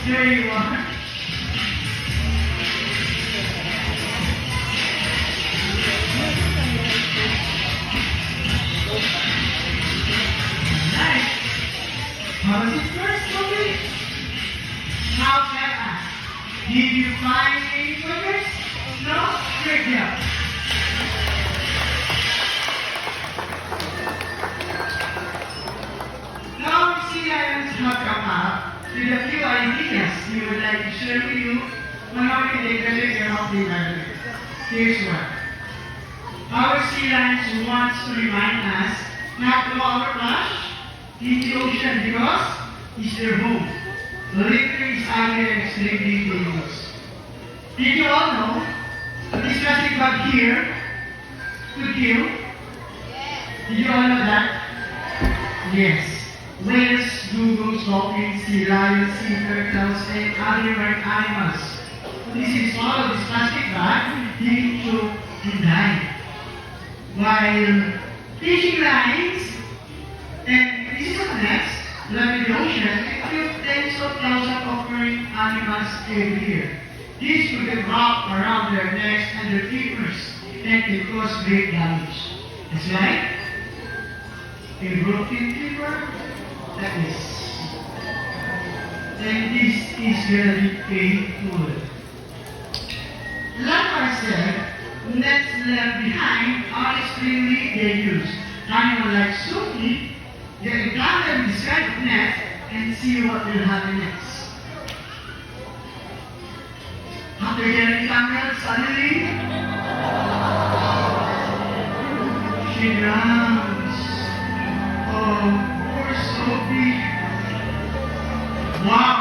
There you are. Nice. How was it first movie? How can I? Did you find any figures? No? Great job. Now the sea lions have come up with a few ideas we would like to share with you on how we take the care of the environment. Here's one. Our sea lions wants to remind us not to overflush in the ocean because it's their home. Littering is ugly and extremely dangerous. Did you all know that this plastic bag here could kill? Did you all know that? Yes. Whales, dugongs, dolphins, sea lions, sea turtles, and other marine animals. This is all of this plastic bag, they choke and die. While fishing lines and pieces of nets live in the ocean, kill tens of thousands of marine animals every year. This could get wrapped around their necks and their fingers and can cause great damage. That's right. A broken finger, that is. And this is very painful. Like I said, nets left behind are extremely dangerous. Animals like Sophie get encountered with this kind of net and see what will happen next. After getting encountered, suddenly she drowns. Oh, poor Sophie. Wow.